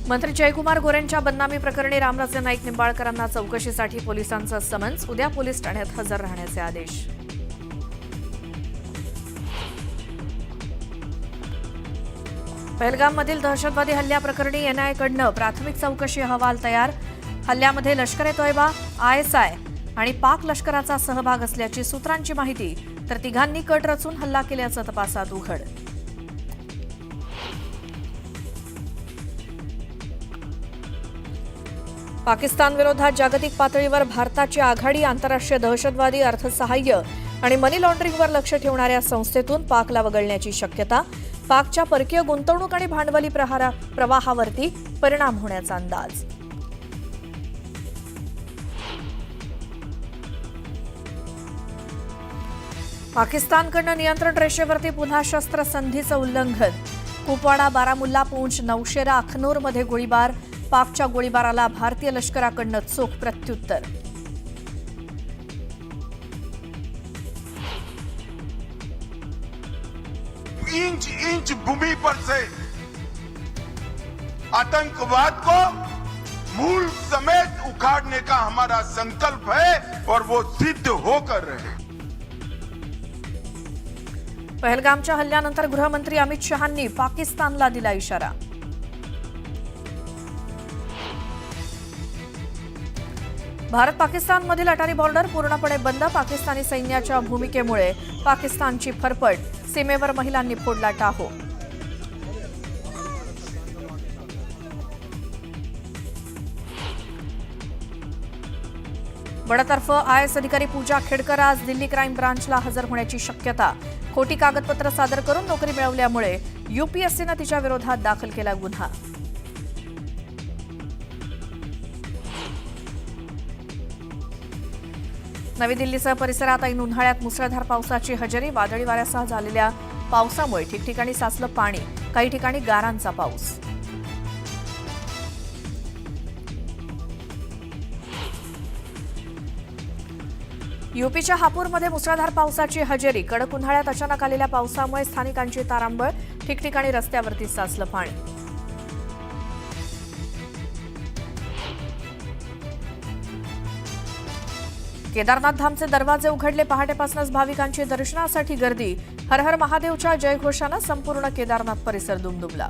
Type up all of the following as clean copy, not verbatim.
मंत्री जयकुमार गोरेंच्या बदनामी प्रकरणी रामराजे नाईक निंबाळकरांना चौकशीसाठी पोलिसांचं समन्स. उद्या पोलीस ठाण्यात हजर राहण्याचे आदेश. पहलगाममधील दहशतवादी हल्ल्याप्रकरणी एनआयएकडनं प्राथमिक चौकशी अहवाल तयार. हल्ल्यामध्ये लष्कर-ए-तोयबा, आयएसआय आणि पाक लष्कराचा सहभाग असल्याची सूत्रांची माहिती, तर तिघांनी कट रचून हल्ला केल्याचं तपासात उघड. पाकिस्तानविरोधात जागतिक पातळीवर भारताची आघाडी. आंतरराष्ट्रीय दहशतवादी, अर्थसहाय्य आणि मनी लॉन्ड्रिंगवर लक्ष ठेवणाऱ्या संस्थेतून पाकला वगळण्याची शक्यता. पाकच्या परकीय गुंतवणूक आणि भांडवली प्रवाहावरती परिणाम होण्याचा अंदाज. पाकिस्तानकडनं नियंत्रण रेषेवरती पुन्हा शस्त्रसंधीचं उल्लंघन. कुपवाडा, बारामुल्ला, पूंछ, नौशेरा, अखनूरमध्ये गोळीबार. पाकच्या गोळीबाराला भारतीय लष्कराकडनं चोख प्रत्युत्तर. इंच इंच भूमि पर से आतंकवाद को मूल समेत उखाड़ने का हमारा संकल्प है और वो सिद्ध होकर रहे. पहलगामच्या हल्ल्यानंतर गृहमंत्री अमित शहांनी पाकिस्तानला दिला इशारा. भारत पाकिस्तानमधील अटारी बॉर्डर पूर्णपणे बंद. पाकिस्तानी सैन्याच्या भूमिकेमुळे पाकिस्तानची फरफट. सीमेवर महिलांनी फोडला टाहो. बडतर्फ आयएस अधिकारी पूजा खेडकर आज दिल्ली क्राईम ब्रांचला हजर होण्याची शक्यता. खोटी कागदपत्र सादर करून नोकरी मिळवल्यामुळे यूपीएससीनं तिच्या विरोधात दाखल केला गुन्हा. नवी दिल्लीसह परिसरात ऐन उन्हाळ्यात मुसळधार पावसाची हजेरी. वादळी वाऱ्यासह झालेल्या पावसामुळे ठिकठिकाणी साचलं पाणी. काही ठिकाणी गारांचा पाऊस. यूपीच्या हापूरमध्ये मुसळधार पावसाची हजेरी. कडक उन्हाळ्यात अचानक आलेल्या पावसामुळे स्थानिकांची तारांबळ. ठिकठिकाणी रस्त्यावरती साचलं पाणी. केदारनाथ धामचे दरवाजे उघडले. पहाटेपासूनच भाविकांची दर्शनासाठी गर्दी. हर हर महादेवच्या जयघोषानं संपूर्ण केदारनाथ परिसर दुमदुमला.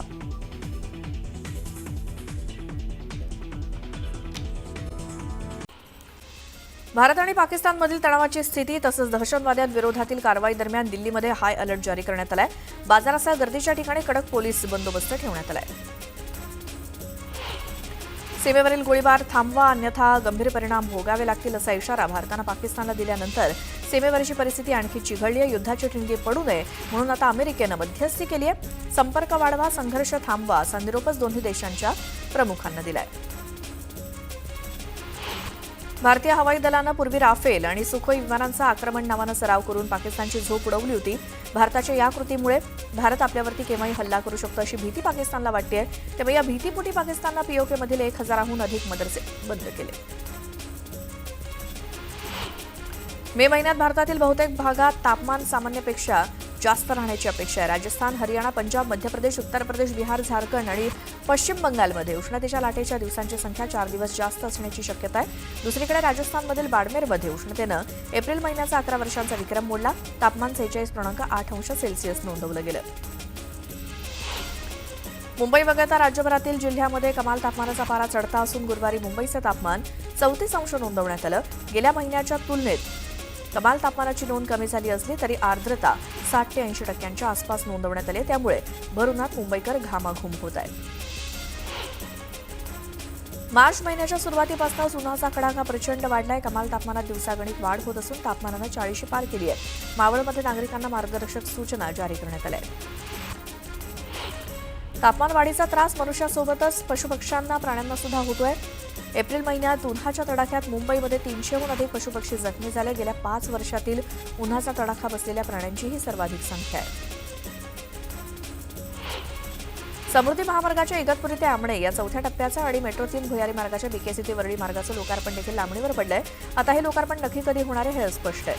भारत आणि पाकिस्तानमधील तणावाची स्थिती तसंच दहशतवाद्यांविरोधातील कारवाई दरम्यान दिल्लीमध्ये हाय अलर्ट जारी करण्यात आलाय. बाजारासह गर्दीच्या ठिकाणी कडक पोलीस बंदोबस्त ठेवण्यात आलाय. सीमेवरील गोळीबार थांबवा, अन्यथा गंभीर परिणाम भोगावे लागतील असा इशारा भारतानं पाकिस्तानला दिल्यानंतर सीमेवरची परिस्थिती आणखी चिघळली आहे. युद्धाची ठिणगी पडू नये म्हणून आता अमेरिकेनं मध्यस्थी केली आहे. संपर्क वाढवा, संघर्ष थांबवा असा निरोपच दोन्ही देशांच्या प्रमुखांना दिलाय. भारतीय हवाई दलानं पूर्वी राफेल आणि सुखोई विमानांचा आक्रमण नावानं सराव करून पाकिस्तानची झोप उडवली होती. भारताच्या या कृतीमुळे भारत आपल्यावरती केव्हाही हल्ला करू शकतो अशी भीती पाकिस्तानला वाटते. त्यामुळे या भीतीपोटी पाकिस्ताननं पीओकेमधील 1000हून अधिक मदरसे बंद केले. मे महिन्यात भारतातील बहुतेक भागात तापमान सामान्यपेक्षा जास्त राहण्याची अपेक्षा आहे. राजस्थान, हरियाणा, पंजाब, मध्य प्रदेश, उत्तर प्रदेश, बिहार, झारखंड आणि पश्चिम बंगालमध्ये उष्णतेच्या लाटेच्या दिवसांची संख्या 4 दिवस जास्त असण्याची शक्यता आहे. दुसरीकडे राजस्थानमधील बाडमेरमध्ये उष्णतेनं एप्रिल महिन्याचा 11 वर्षांचा विक्रम मोडला. तापमान 46.8 अंश सेल्सिअस नोंदवलं गेलं. मुंबई वगळता राज्यभरातील जिल्ह्यामध्ये कमाल तापमानाचा पारा चढता असून गुरुवारी मुंबईचं तापमान 34 अंश नोंदवण्यात आलं. गेल्या महिन्याच्या तुलनेत कमाल तापमानाची नोंद कमी झाली असली तरी आर्द्रता 60 ते 80% आसपास नोंदवण्यात आली. त्यामुळे भर-उन्हात मुंबईकर घामाघूम होत आहेत. मार्च महिन्याच्या सुरुवातीपासूनच उन्हाचा कडाका प्रचंड वाढलाय. कमाल तापमानात दिवसागणिक वाढ होत असून तापमानानं 40 पार केली आहे. मावळमध्ये नागरिकांना मार्गदर्शक सूचना जारी करण्यात आल्या आहेत. तापमान वाढीचा त्रास मनुष्यासोबतच पशुपक्ष्यांना, प्राण्यांना सुद्धा होतोय. एप्रिल महिन्यात उन्हाच्या तडाख्यात मुंबईमध्ये 300हून अधिक पशुपक्षी जखमी झाले. गेल्या 5 वर्षातील उन्हाचा तडाखा बसलेल्या प्राण्यांची ही सर्वाधिक संख्या आहे. समृद्धी महामार्गाच्या इगतपुरी ते आमणे या चौथ्या टप्प्याचा आणि मेट्रो 3 भुयारी मार्गाच्या बीकेसी ते वरळी मार्गाचं लोकार्पण देखील लांबणीवर पडलंय. आता हे लोकार्पण नक्की कधी होणार आहे हे अस्पष्ट आहे.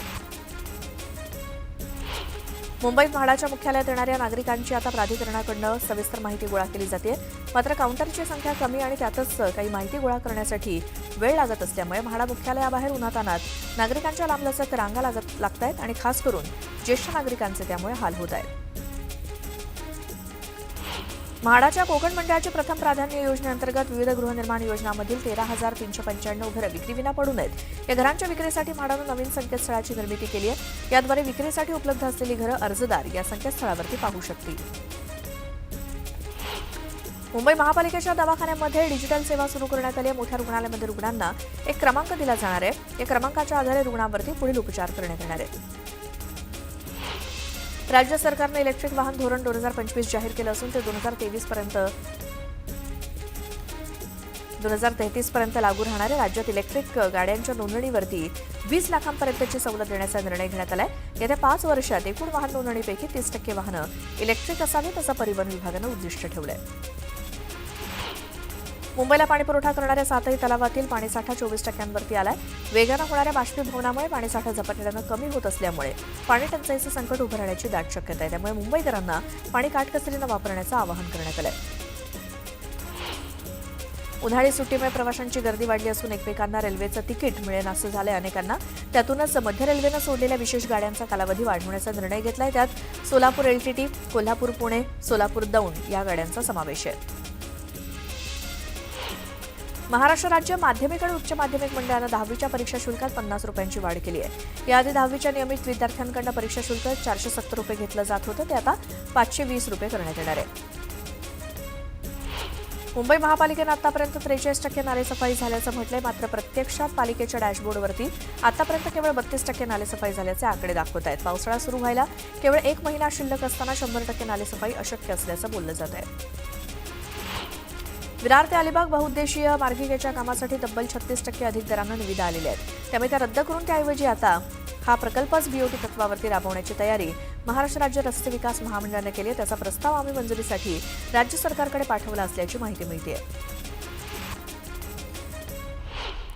मुंबईत म्हाडाच्या मुख्यालयात येणाऱ्या नागरिकांची आता प्राधिकरणाकडून सविस्तर माहिती गोळा केली जाते. मात्र काउंटरची संख्या कमी आणि त्यातच काही माहिती गोळा करण्यासाठी वेळ लागत असल्यामुळे म्हाडा मुख्यालयाबाहेर उन्हातानात नागरिकांच्या लांबलचक रांगा लागत आहेत आणि खास करून ज्येष्ठ नागरिकांचे त्यामुळे हाल होत आहेत. म्हाडाच्या कोकण मंडळाची प्रथम प्राधान्य योजनेअंतर्गत विविध गृहनिर्माण योजनांमधील 13,395 घरं विक्रीविना पडू नयेत. या घरांच्या विक्रीसाठी म्हाडानं नवीन संकेतस्थळाची निर्मिती केली आहे. याद्वारे विक्रीसाठी उपलब्ध असलेली घरं अर्जदार या संकेतस्थळावरती पाहू शकतील. मुंबई महापालिकेच्या दवाखान्यांमध्ये डिजिटल सेवा सुरू करण्यात आली आहे. मोठ्या रुग्णालयामध्ये रुग्णांना एक क्रमांक दिला जाणार आहे. या क्रमांकाच्या आधारे रुग्णांवरती पुढील उपचार करण्यात येणार आहेत. राज्य सरकारने इलेक्ट्रिक वाहन धोरण 2025 जाहीर केलं असून ते 2033 पर्यंत लागू राहणार आहे. राज्यात इलेक्ट्रिक गाड्यांच्या नोंदणीवरती 20 लाखांपर्यंतची सवलत देण्याचा निर्णय घेण्यात आला आहे. येत्या 5 वर्षात एकूण वाहन नोंदणीपैकी 30% वाहनं इलेक्ट्रिक असावीत असं परिवहन विभागानं उद्दिष्ट ठेवलं आहे. मुंबईला पाणीपुरवठा करणाऱ्या 7ही तलावातील पाणीसाठा 24%वरती आलाय. वेगानं होणाऱ्या बाष्पीभवनामुळे पाणीसाठा झपाट्यानं कमी होत असल्यामुळे पाणी टंचाईचं संकट उभं राहण्याची दाट शक्यता आहे. त्यामुळे मुंबईकरांना पाणी काटकसरीनं वापरण्याचं आवाहन करण्यात आलंय. उन्हाळी सुट्टीमुळे प्रवाशांची गर्दी वाढली असून एकमेकांना रेल्वेचं तिकीट मिळेनासं झालंय अनेकांना. त्यातूनच मध्य रेल्वेनं सोडलेल्या विशेष गाड्यांचा कालावधी वाढवण्याचा निर्णय घेतलाय. त्यात सोलापूर LTT, कोल्हापूर पुणे, सोलापूर दौंड या गाड्यांचा समावेश आहे. महाराष्ट्र राज्य माध्यमिक आणि उच्च माध्यमिक मंडळानं 10वीच्या परीक्षा शुल्कात 50 रुपयांची वाढ केली आहे. याआधी 10वीच्या नियमित विद्यार्थ्यांकडून परीक्षा शुल्क 470 रुपये घेतलं जात होतं. ते आता 520 रुपये करण्यात येणार आहे. मुंबई महापालिकेनं आतापर्यंत 43% नालेसफाई झाल्याचं म्हटलंय. मात्र प्रत्यक्षात पालिकेच्या डॅशबोर्डवरती आतापर्यंत केवळ 32% नालेसफाई झाल्याचे आकडे दाखवत आहेत. पावसाळा सुरू व्हायला केवळ 1 महिना शिल्लक असताना 100% नालेसफाई अशक्य असल्याचं बोललं जात आहे. विरार ते अलिबाग बहुउद्देशीय मार्गिकेच्या कामासाठी तब्बल 36% अधिक दरानं निविदा आलेल्या आहेत. त्यामुळे त्या रद्द करून त्याऐवजी आता हा प्रकल्पच BOT तत्वावरती राबवण्याची तयारी महाराष्ट्र राज्य रस्ते विकास महामंडळानं केली आहे. त्याचा प्रस्ताव आम्ही मंजुरीसाठी राज्य सरकारकडे पाठवला असल्याची माहिती मिळते.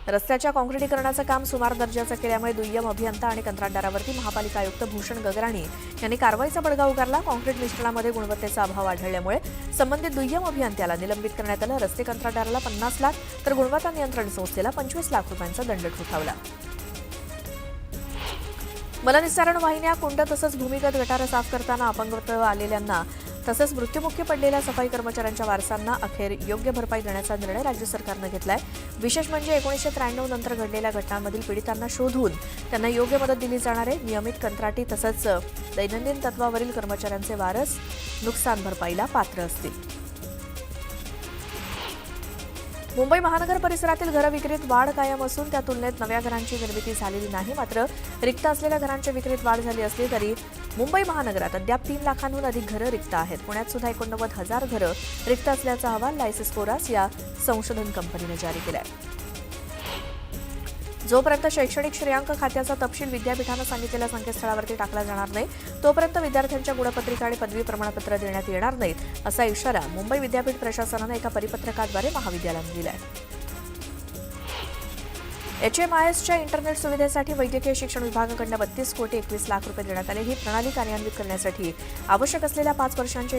रस्त्याच्या काँक्रिटीकरणाचं काम सुमार दर्जाचं केल्यामुळे दुय्यम अभियंता आणि कंत्राटदारावरती महापालिका आयुक्त भूषण गगराणी यांनी कारवाईचा बडगा उगारला. काँक्रीट मिश्रणामध्ये गुणवत्तेचा अभाव आढळल्यामुळे संबंधित दुय्यम अभियंत्याला निलंबित करण्यात आलं. रस्ते कंत्राटदाराला 50 लाख तर गुणवत्ता नियंत्रण संस्थेला 25 लाख रुपयांचा दंड ठोठावला. मलनिस्सारण वाहिन्या, कुंड तसंच भूमिगत गटारं साफ करताना अपंगत्व आलेल्यांना तसंच मृत्युमुखी पडलेल्या सफाई कर्मचाऱ्यांच्या वारसांना अखेर योग्य भरपाई देण्याचा निर्णय राज्य सरकारनं घेतलाय. विशेष म्हणजे 1993 नंतर घडलेल्या घटनांमधील पीडितांना शोधून त्यांना योग्य मदत दिली जाणार आहे. नियमित कंत्राटी तसंच दैनंदिन तत्वावरील कर्मचाऱ्यांचे वारस नुकसान भरपाईला पात्र असतील. मुंबई महानगर परिसरातील घरं विक्रीत वाढ कायम असून त्या तुलनेत नव्या घरांची निर्मिती झालेली नाही. मात्र रिक्त असलेल्या घरांच्या विक्रीत वाढ झाली असली तरी मुंबई महानगरात अद्याप 3 लाखांहून अधिक घरं रिक्त आहेत. पुण्यात सुद्धा 89,000 घरं रिक्त असल्याचा अहवाल लायसिसफोरास या संशोधन कंपनीने जारी केलाय. जोपर्यंत शैक्षणिक श्रेयांक खात्याचा तपशील विद्यापीठानं सांगितलेल्या संकेतस्थळावरती टाकला जाणार नाही तोपर्यंत विद्यार्थ्यांच्या गुणपत्रिका आणि पदवी प्रमाणपत्र देण्यात येणार नाहीत असा इशारा मुंबई विद्यापीठ प्रशासनानं एका परिपत्रकाद्वारे महाविद्यालयानं दिलाय. HMISच्या इंटरनेट सुविधेसाठी वैद्यकीय शिक्षण विभागाकडून 32 कोटी 21 लाख रुपये देण्यात आले. ही प्रणाली कार्यान्वित करण्यासाठी आवश्यक असलेल्या 5 वर्षांच्या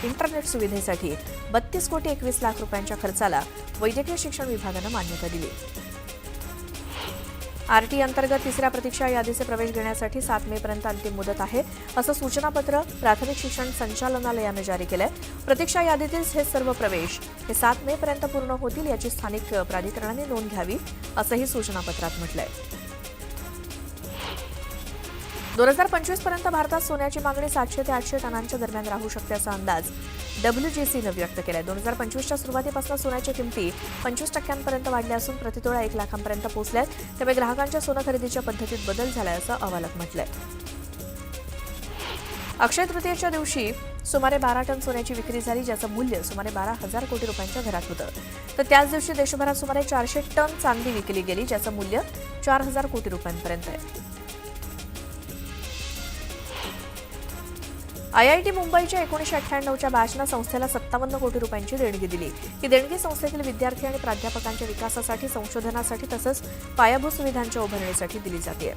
इंटरनेट सुविधेसाठी 32 कोटी 21 लाख रुपयांच्या खर्चाला वैद्यकीय शिक्षण विभागानं मान्यता दिली. RT अंतर्गत तिसऱ्या प्रतीक्षा यादीचे प्रवेश घेण्यासाठी 7 मे पर्यंत अंतिम मुदत आहे असं सूचनापत्र प्राथमिक शिक्षण संचालनालयानं जारी केलंय. प्रतीक्षा यादीतील हे सर्व प्रवेश 7 मे पर्यंत पूर्ण होतील याची स्थानिक प्राधिकरणाने नोंद घ्यावी असंही सूचनापत्रात म्हटलंय. 2025 पर्यंत भारतात सोन्याची मागणी 700 ते 800 टनांच्या दरम्यान राहू शकते असा अंदाज WGCनं व्यक्त केलाय. 2025च्या सुरुवातीपासून सोन्याच्या किमती 25% वाढल्या असून प्रतितोळा 1 लाखांपर्यंत पोहोचल्यात. त्यामुळे ग्राहकांच्या सोनं खरेदीच्या पद्धतीत बदल झालाय असं अहवालात म्हटलंय. अक्षय तृतीयेच्या दिवशी सुमारे 12 टन सोन्याची विक्री झाली ज्याचं मूल्य सुमारे 12,000 कोटी रुपयांच्या घरात होतं. तर त्याच दिवशी देशभरात सुमारे 400 टन चांदी विकली गेली ज्याचं मूल्य 4,000 कोटी रुपयांपर्यंत आहे. IIT मुंबईच्या 1998च्या बॅचनं संस्थेला 57 कोटी रुपयांची देणगी दिली. ही देणगी संस्थेतील विद्यार्थी आणि प्राध्यापकांच्या विकासासाठी, संशोधनासाठी तसंच पायाभूत सुविधांच्या उभारणीसाठी दिली जाते.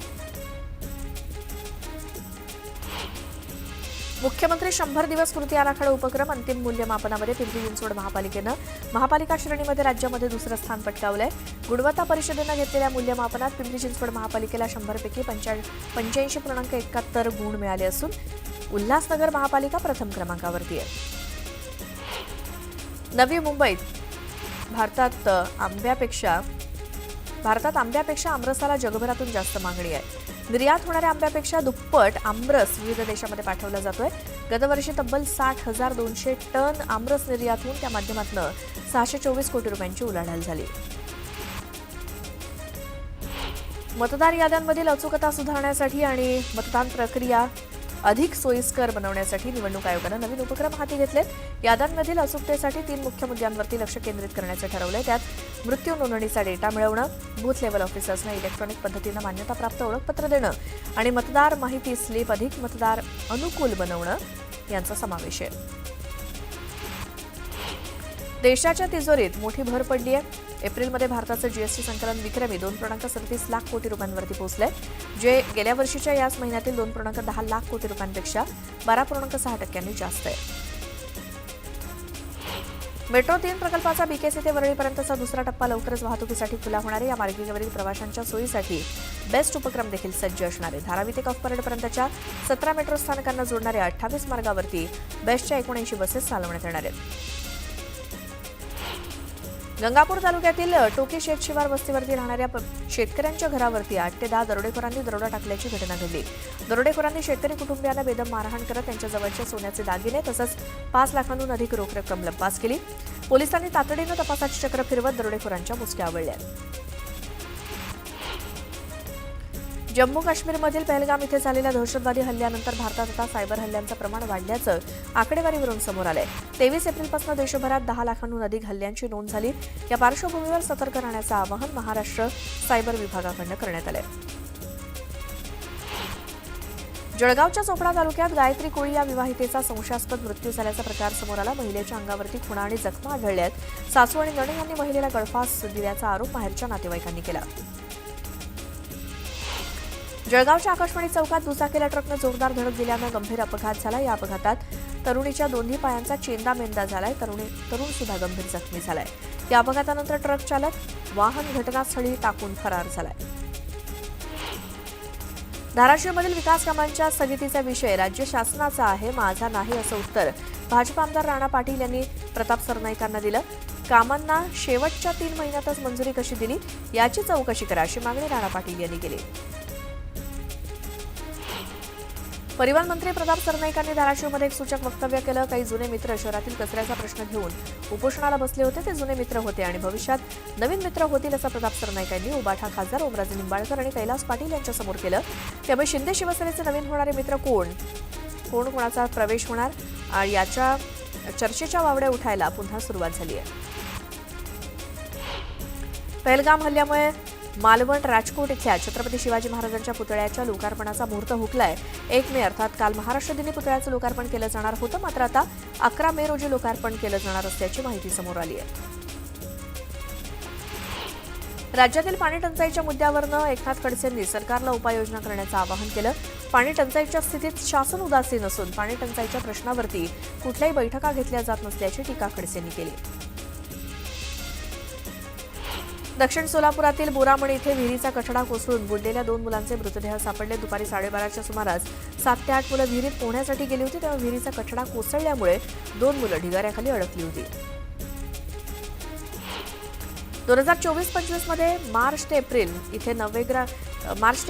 मुख्यमंत्री 100 दिवस कृती आराखडा उपक्रम अंतिम मूल्यमापनामध्ये पिंपरी चिंचवड महापालिकेनं महापालिका श्रेणीमध्ये राज्यामध्ये दुसरं स्थान पटकावलंय. गुणवत्ता परिषदेनं घेतलेल्या मूल्यमापनात पिंपरी चिंचवड महापालिकेला 100 पैकी 85.71 गुण मिळाले असून उल्हासनगर महापालिका प्रथम क्रमांकावरती आहे. नवी मुंबईत भारतात आंब्यापेक्षा आमरसाला जगभरातून जास्त मागणी आहे. निर्यात होणाऱ्या आंब्यापेक्षा दुप्पट आमरस विविध देशामध्ये पाठवला जातोय. गतवर्षी तब्बल 60,200 टन आमरस निर्यात होऊन त्या माध्यमातून 624 कोटी रुपयांची उलाढाल झाली. मतदार याद्यांमधील अचूकता सुधारण्यासाठी आणि मतदान प्रक्रिया अधिक सोयीस्कर बनवण्यासाठी निवडणूक आयोगानं नवीन उपक्रम हाती घेतलेत. याद्यांमधील अचूकतेसाठी 3 मुख्य मुद्द्यांवरती लक्ष केंद्रित करण्याचं ठरवलंय. त्यात मृत्यू नोंदणीचा डेटा मिळवणं, बूथ लेव्हल ऑफिसर्सना इलेक्ट्रॉनिक पद्धतीनं मान्यताप्राप्त ओळखपत्र देणं आणि मतदार माहिती स्लिप अधिक मतदार अनुकूल बनवणं यांचा समावेश आहे. देशाच्या तिजोरीत मोठी भर पडली आहे. एप्रिलमध्ये भारताचं जीएसटी संकलन विक्रमी 2.37 लाख कोटी रुपयांवरती पोहोचलंय, जे गेल्या वर्षीच्या याच महिन्यातील 2.10 लाख कोटी रुपयांपेक्षा 12.6% जास्त आहे. मेट्रो 3 प्रकल्पाचा बीकेसी ते वरळीपर्यंतचा दुसरा टप्पा लवकरच वाहतुकीसाठी खुला होणार आहे. या मार्गिकेवरील प्रवाशांच्या सोयीसाठी बेस्ट उपक्रम देखील सज्ज असणार आहे. धारावी ते कफपर्यंतच्या 17 मेट्रो स्थानकांना जोडणाऱ्या 28 मार्गावरती बेस्टच्या 79 बसेस चालवण्यात येणार आहेत. गंगापूर तालुक्यातील टोकी शेतशिवार वस्तीवरती राहणाऱ्या शेतकऱ्यांच्या घरावरती 8 ते 10 दरोडेखोरांनी दरोडा टाकल्याची घटना घडली. दरोडेखोरांनी शेतकरी कुटुंबियांना बेदम मारहाण करत त्यांच्या जवळचे सोन्याचे दागिने तसंच 5 लाखांहून अधिक रोख रक्कम लंपास केली. पोलिसांनी तातडीनं तपासाची चक्र फिरवत दरोडेखोरांच्या मुसक्या आवळल्या. जम्मू काश्मीरमधील पहलगाम इथे झालेल्या दहशतवादी हल्ल्यानंतर भारतात आता सायबर हल्ल्यांचं प्रमाण वाढल्याचं आकडेवारीवरून समोर आलंय. 23 एप्रिलपासून देशभरात 10 लाखांहून अधिक हल्ल्यांची नोंद झाली. या पार्श्वभूमीवर सतर्क राहण्याचं आवाहन महाराष्ट्र सायबर विभागाकडून करण्यात आलंय. जळगावच्या चोपडा तालुक्यात गायत्री कोळी या विवाहितेचा संशयास्पद मृत्यू झाल्याचा प्रकार समोर आला. महिलेच्या अंगावरती खुणा आणि जखमा आढळल्यात. सासू आणि नणंद यांनी महिलेला गळफास दिल्याचा आरोप माहेरच्या नातेवाईकांनी केला. जळगावच्या आकाशवाणी चौकात दुचाकीला ट्रकनं जोरदार धडक दिल्यानं गंभीर अपघात झाला. या अपघातात तरुणीच्या दोन्ही पायांचा चेंदामेंदा झालाय. तरुण सुद्धा गंभीर जखमी झालाय. या अपघातानंतर ट्रक चालक वाहन घटनास्थळी टाकून फरार झालाय. धाराशिवमधील विकास कामांच्या स्थगितीचा विषय राज्य शासनाचा आहे, माझा नाही असं उत्तर भाजप आमदार राणा पाटील यांनी प्रताप सरनाईकांना दिलं. कामांना शेवटच्या 3 महिन्यातच मंजुरी कशी दिली याची चौकशी करा अशी मागणी राणा पाटील यांनी केली. परिवहन मंत्री प्रताप सरनाईकांनी धाराशिवमध्ये एक सूचक वक्तव्य केलं. काही जुने मित्र शहरातील कचऱ्याचा प्रश्न घेऊन उपोषणाला बसले होते. ते जुने मित्र होते आणि भविष्यात नवीन मित्र होतील असं प्रताप सरनाईकांनी उबाठा खासदार ओमराजे निंबाळकर आणि कैलास पाटील यांच्यासमोर केलं. त्यामुळे शिंदे शिवसेनेचे नवीन होणारे मित्र कोणाचा प्रवेश होणार याच्या चर्चेच्या वावड्या उठायला पुन्हा सुरुवात झाली आहे. पहलगाम हल्ल्यामुळे मालवण राजकोट इथल्या छत्रपती शिवाजी महाराजांच्या पुतळ्याच्या लोकार्पणाचा मुहूर्त हुकलाय. 1 मे अर्थात काल महाराष्ट्र दिनी पुतळ्याचं लोकार्पण केलं जाणार होतं, मात्र आता 11 मे रोजी लोकार्पण केलं जाणार असल्याची माहिती समोर आली आहे. राज्यातील पाणी टंचाईच्या मुद्द्यावरनं एकनाथ खडसेंनी सरकारला उपाययोजना करण्याचं आवाहन केलं. पाणी टंचाईच्या स्थितीत शासन उदासीन असून पाणी टंचाईच्या प्रश्नावरती कुठल्याही बैठका घेतल्या जात नसल्याची टीका खडसेंनी केली. दक्षिण सोलापुरातील बोरामणी इथे विहिरीचा कठडा कोसळून बुडलेल्या 2 मुलांचे मृतदेह सापडले. दुपारी 12:30च्या सुमारास 7 ते 8 मुलं विहिरीत पोहण्यासाठी गेली होती, तेव्हा विहिरीचा कठडा कोसळल्यामुळे 2 मुलं ढिगाऱ्याखाली अडकली होती. 2024-25 मध्ये मार्च ते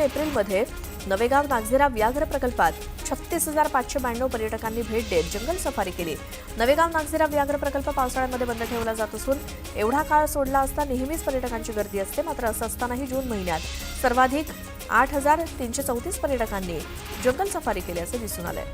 एप्रिलमध्ये नवेगाव नागझिरा व्याघ्र प्रकल्पात 36,592 पर्यटकांनी भेट देत जंगल सफारी केली. नवेगाव नागझिरा व्याघ्र प्रकल्प पावसाळ्यामध्ये बंद ठेवला जात असून एवढा काळ सोडला असता नेहमीच पर्यटकांची गर्दी असते. मात्र असं असतानाही जून महिन्यात सर्वाधिक 8,334 पर्यटकांनी जंगल सफारी केल्याचं दिसून आलंय.